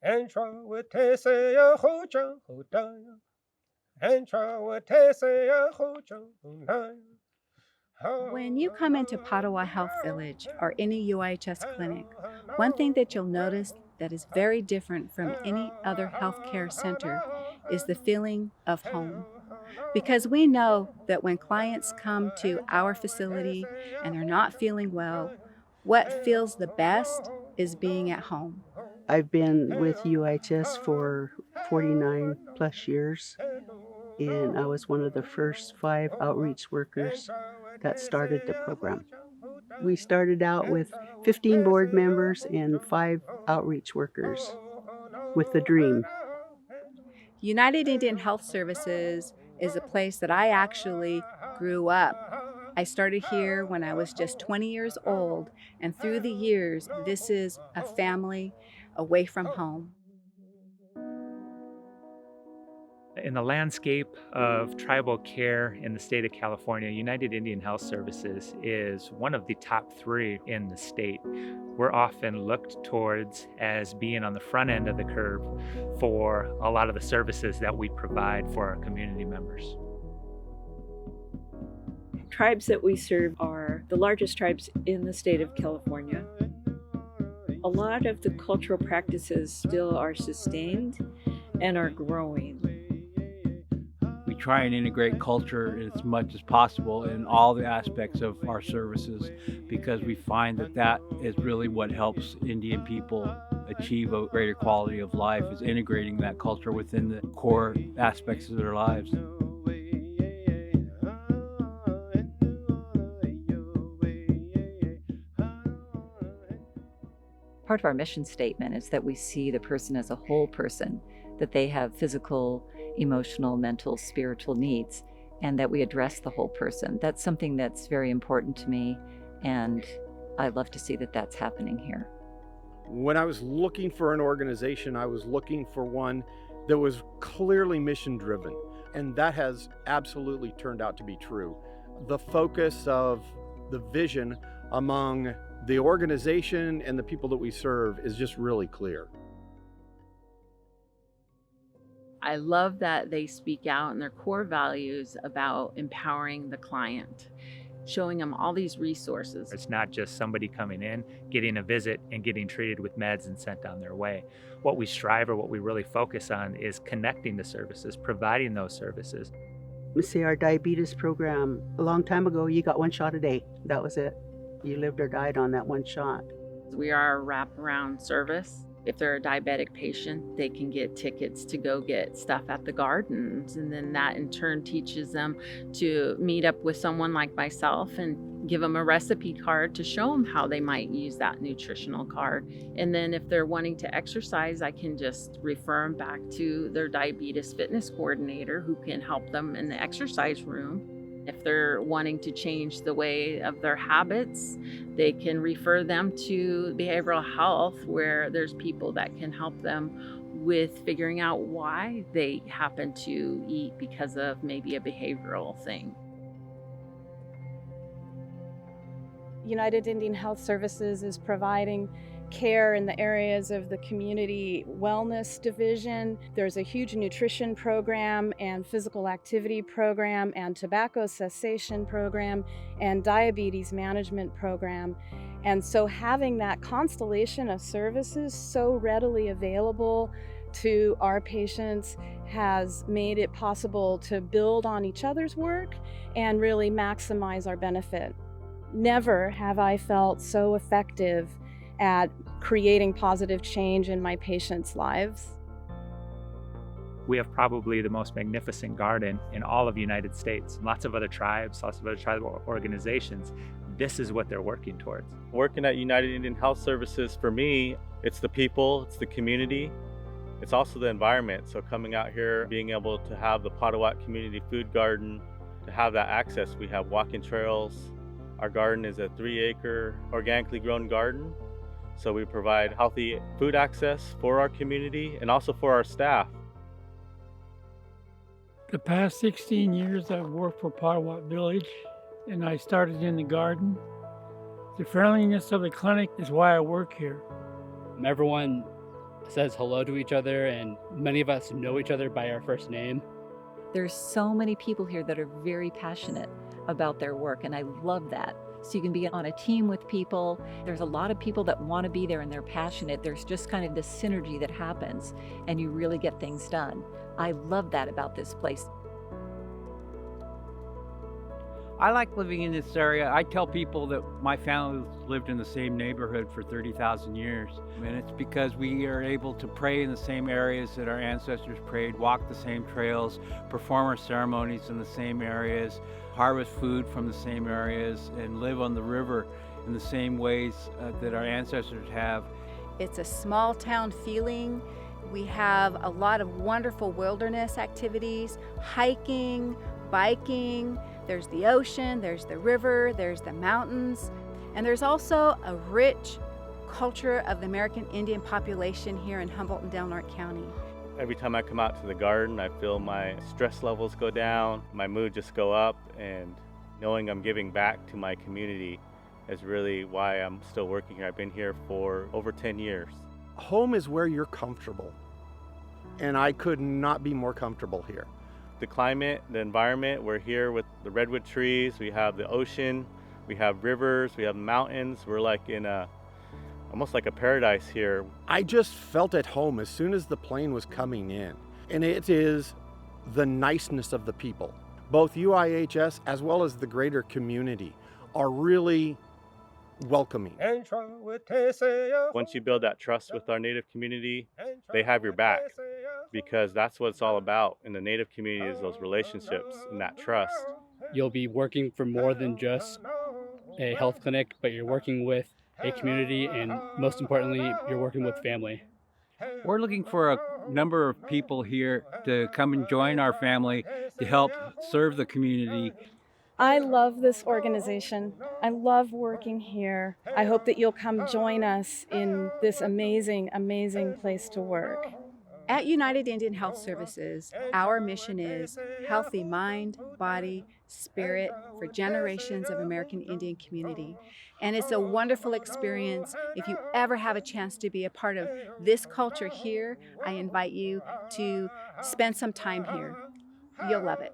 When you come into Padua Health Village or any UIHS clinic, one thing that you'll notice that is very different from any other healthcare center is the feeling of home. Because we know that when clients come to our facility and they're not feeling well, what feels the best is being at home. I've been with UIHS for 49 plus years, and I was one of the first 5 outreach workers that started the program. We started out with 15 board members and 5 outreach workers with the dream. United Indian Health Services is a place that I actually grew up. I started here when I was just 20 years old, and through the years, this is a family away from home. In the landscape of tribal care in the state of California, United Indian Health Services is one of the top 3 in the state. We're often looked towards as being on the front end of the curve for a lot of the services that we provide for our community members. Tribes that we serve are the largest tribes in the state of California. A lot of the cultural practices still are sustained and are growing. We try and integrate culture as much as possible in all the aspects of our services because we find that that is really what helps Indian people achieve a greater quality of life, is integrating that culture within the core aspects of their lives. Part of our mission statement is that we see the person as a whole person, that they have physical, emotional, mental, spiritual needs, and that we address the whole person. That's something that's very important to me, and I love to see that that's happening here. When I was looking for an organization, I was looking for one that was clearly mission driven, and that has absolutely turned out to be true. The focus of the vision among the organization and the people that we serve is just really clear. I love that they speak out in their core values about empowering the client, showing them all these resources. It's not just somebody coming in, getting a visit, and getting treated with meds and sent on their way. What we strive, or what we really focus on, is connecting the services, providing those services. Let's say our diabetes program, a long time ago, you got 1 shot a day. That was it. You lived or died on that 1 shot. We are a wraparound service. If they're a diabetic patient, they can get tickets to go get stuff at the gardens. And then that in turn teaches them to meet up with someone like myself and give them a recipe card to show them how they might use that nutritional card. And then if they're wanting to exercise, I can just refer them back to their diabetes fitness coordinator who can help them in the exercise room. If they're wanting to change the way of their habits, they can refer them to behavioral health, where there's people that can help them with figuring out why they happen to eat because of maybe a behavioral thing. United Indian Health Services is providing care in the areas of the community wellness division. There's a huge nutrition program and physical activity program and tobacco cessation program and diabetes management program. And so having that constellation of services so readily available to our patients has made it possible to build on each other's work and really maximize our benefit. Never have I felt so effective at creating positive change in my patients' lives. We have probably the most magnificent garden in all of the United States. Lots of other tribes, lots of other tribal organizations, this is what they're working towards. Working at United Indian Health Services, for me, it's the people, it's the community, it's also the environment. So coming out here, being able to have the Padua Community Food Garden, to have that access, we have walking trails. Our garden is a 3-acre organically grown garden. So we provide healthy food access for our community and also for our staff. The past 16 years I've worked for Padua Village, and I started in the garden. The friendliness of the clinic is why I work here. Everyone says hello to each other, and many of us know each other by our first name. There's so many people here that are very passionate about their work, and I love that. So you can be on a team with people. There's a lot of people that want to be there and they're passionate. There's just kind of this synergy that happens, and you really get things done. I love that about this place. I like living in this area. I tell people that my family lived in the same neighborhood for 30,000 years. And it's because we are able to pray in the same areas that our ancestors prayed, walk the same trails, perform our ceremonies in the same areas, harvest food from the same areas, and live on the river in the same ways that our ancestors have. It's a small town feeling. We have a lot of wonderful wilderness activities, hiking, biking. There's the ocean, there's the river, there's the mountains, and there's also a rich culture of the American Indian population here in Humboldt and Del Norte County. Every time I come out to the garden, I feel my stress levels go down, my mood just go up, and knowing I'm giving back to my community is really why I'm still working here. I've been here for over 10 years. Home is where you're comfortable, and I could not be more comfortable here. The climate, the environment, we're here with the redwood trees, we have the ocean, we have rivers, we have mountains. We're like in almost like a paradise here. I just felt at home as soon as the plane was coming in. And it is the niceness of the people. Both UIHS as well as the greater community are really welcoming. Once you build that trust with our Native community, they have your back, because that's what it's all about in the Native community, is those relationships and that trust. You'll be working for more than just a health clinic, but you're working with a community, and most importantly, you're working with family. We're looking for a number of people here to come and join our family to help serve the community. I love this organization. I love working here. I hope that you'll come join us in this amazing, amazing place to work. At United Indian Health Services, our mission is healthy mind, body, spirit for generations of American Indian community. And it's a wonderful experience. If you ever have a chance to be a part of this culture here, I invite you to spend some time here. You'll love it.